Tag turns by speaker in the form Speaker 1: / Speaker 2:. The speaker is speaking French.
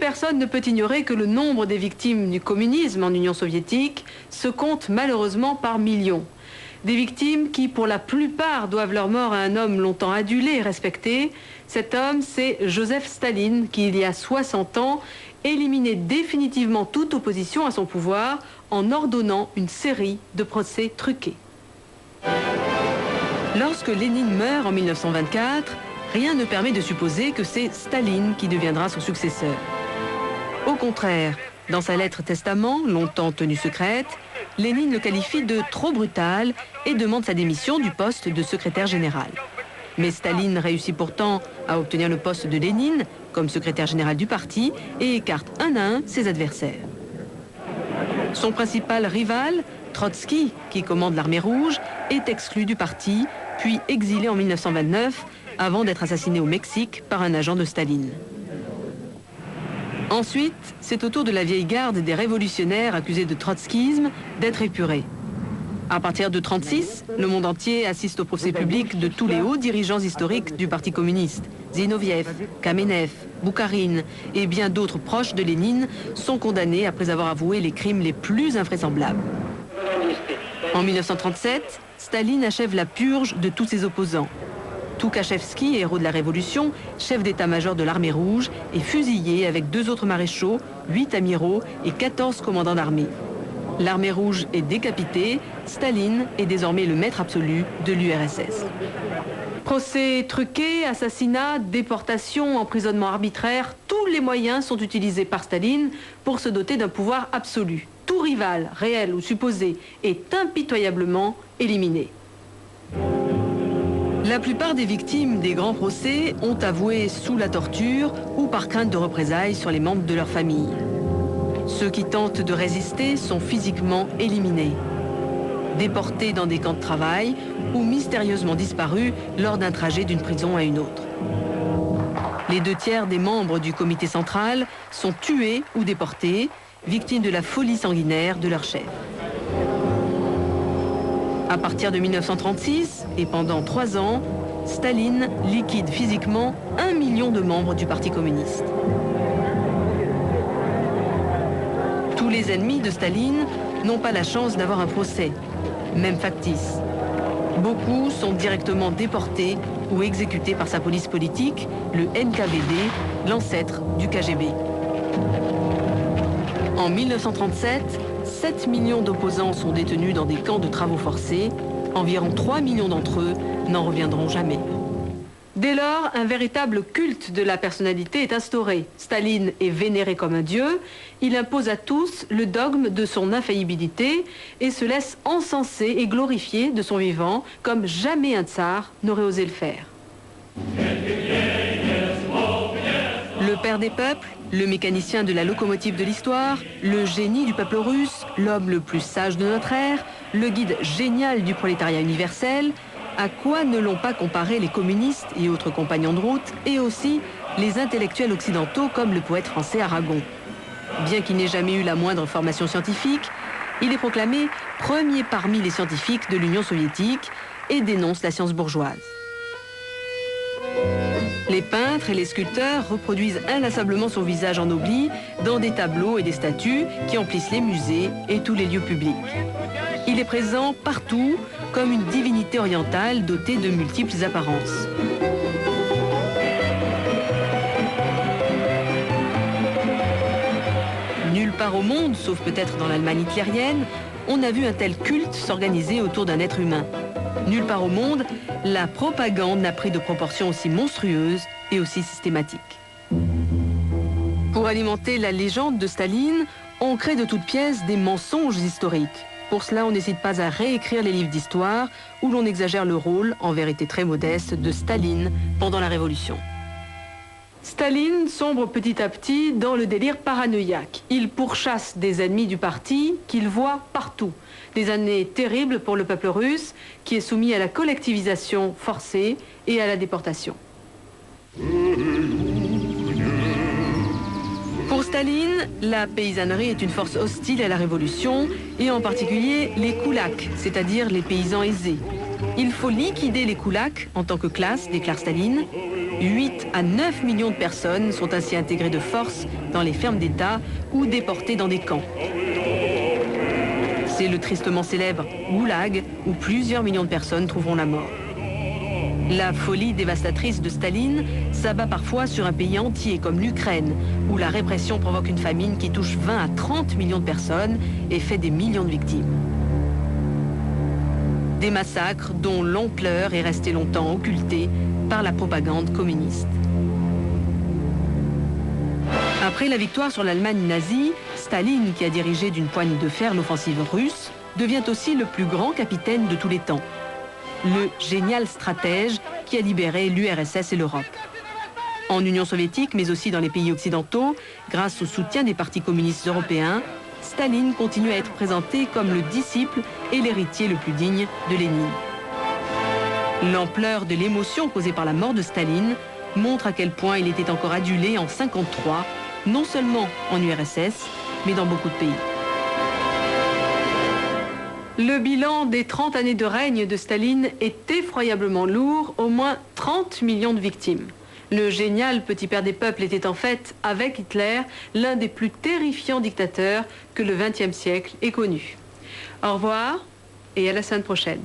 Speaker 1: personne ne peut ignorer que le nombre des victimes du communisme en Union soviétique se compte malheureusement par millions. Des victimes qui, pour la plupart, doivent leur mort à un homme longtemps adulé et respecté. Cet homme, c'est Joseph Staline, qui, il y a 60 ans, éliminait définitivement toute opposition à son pouvoir en ordonnant une série de procès truqués. Lorsque Lénine meurt en 1924, rien ne permet de supposer que c'est Staline qui deviendra son successeur. Au contraire, dans sa lettre testament, longtemps tenue secrète, Lénine le qualifie de trop brutal et demande sa démission du poste de secrétaire général. Mais Staline réussit pourtant à obtenir le poste de Lénine comme secrétaire général du parti et écarte un à un ses adversaires. Son principal rival, Trotsky, qui commande l'armée rouge, est exclu du parti, puis exilé en 1929, avant d'être assassiné au Mexique par un agent de Staline. Ensuite, c'est au tour de la vieille garde des révolutionnaires accusés de trotskisme d'être épurés. À partir de 1936, le monde entier assiste au procès public de tous les hauts dirigeants historiques du Parti communiste. Zinoviev, Kamenev, Boukharine et bien d'autres proches de Lénine sont condamnés après avoir avoué les crimes les plus invraisemblables. En 1937, Staline achève la purge de tous ses opposants. Toukhachevski, héros de la Révolution, chef d'état-major de l'armée rouge, est fusillé avec 2 autres maréchaux, 8 amiraux et 14 commandants d'armée. L'armée rouge est décapitée, Staline est désormais le maître absolu de l'URSS. Procès truqués, assassinats, déportations, emprisonnement arbitraire, tous les moyens sont utilisés par Staline pour se doter d'un pouvoir absolu. Tout rival, réel ou supposé, est impitoyablement éliminé. La plupart des victimes des grands procès ont avoué sous la torture ou par crainte de représailles sur les membres de leur famille. Ceux qui tentent de résister sont physiquement éliminés, déportés dans des camps de travail ou mystérieusement disparus lors d'un trajet d'une prison à une autre. Les 2/3 des membres du comité central sont tués ou déportés, victimes de la folie sanguinaire de leur chef. À partir de 1936, et pendant 3 ans, Staline liquide physiquement 1 million de membres du Parti communiste. Tous les ennemis de Staline n'ont pas la chance d'avoir un procès, même factice. Beaucoup sont directement déportés ou exécutés par sa police politique, le NKVD, l'ancêtre du KGB. En 1937, 7 millions d'opposants sont détenus dans des camps de travaux forcés. Environ 3 millions d'entre eux n'en reviendront jamais. Dès lors, un véritable culte de la personnalité est instauré. Staline est vénéré comme un dieu. Il impose à tous le dogme de son infaillibilité et se laisse encenser et glorifier de son vivant comme jamais un tsar n'aurait osé le faire. Le père des peuples, le mécanicien de la locomotive de l'histoire, le génie du peuple russe, l'homme le plus sage de notre ère, le guide génial du prolétariat universel, à quoi ne l'ont pas comparé les communistes et autres compagnons de route, et aussi les intellectuels occidentaux comme le poète français Aragon. Bien qu'il n'ait jamais eu la moindre formation scientifique, il est proclamé premier parmi les scientifiques de l'Union soviétique et dénonce la science bourgeoise. Les peintres et les sculpteurs reproduisent inlassablement son visage ennobli dans des tableaux et des statues qui emplissent les musées et tous les lieux publics. Il est présent partout comme une divinité orientale dotée de multiples apparences. Nulle part au monde, sauf peut-être dans l'Allemagne hitlérienne, on a vu un tel culte s'organiser autour d'un être humain. Nulle part au monde, la propagande n'a pris de proportions aussi monstrueuses et aussi systématiques. Pour alimenter la légende de Staline, on crée de toutes pièces des mensonges historiques. Pour cela, on n'hésite pas à réécrire les livres d'histoire où l'on exagère le rôle, en vérité très modeste, de Staline pendant la Révolution. Staline sombre petit à petit dans le délire paranoïaque. Il pourchasse des ennemis du parti qu'il voit partout. Des années terribles pour le peuple russe qui est soumis à la collectivisation forcée et à la déportation. Pour Staline, la paysannerie est une force hostile à la révolution et en particulier les koulaks, c'est-à-dire les paysans aisés. Il faut liquider les koulaks en tant que classe, déclare Staline. 8 à 9 millions de personnes sont ainsi intégrées de force dans les fermes d'État ou déportées dans des camps. C'est le tristement célèbre Goulag, où plusieurs millions de personnes trouveront la mort. La folie dévastatrice de Staline s'abat parfois sur un pays entier comme l'Ukraine, où la répression provoque une famine qui touche 20 à 30 millions de personnes et fait des millions de victimes. Des massacres dont l'ampleur est restée longtemps occultée par la propagande communiste. Après la victoire sur l'Allemagne nazie, Staline, qui a dirigé d'une poigne de fer l'offensive russe, devient aussi le plus grand capitaine de tous les temps. Le génial stratège qui a libéré l'URSS et l'Europe. En Union soviétique, mais aussi dans les pays occidentaux, grâce au soutien des partis communistes européens, Staline continue à être présenté comme le disciple et l'héritier le plus digne de Lénine. L'ampleur de l'émotion causée par la mort de Staline montre à quel point il était encore adulé en 1953, non seulement en URSS, mais dans beaucoup de pays. Le bilan des 30 années de règne de Staline est effroyablement lourd, au moins 30 millions de victimes. Le génial petit père des peuples était en fait, avec Hitler, l'un des plus terrifiants dictateurs que le XXe siècle ait connu. Au revoir et à la semaine prochaine.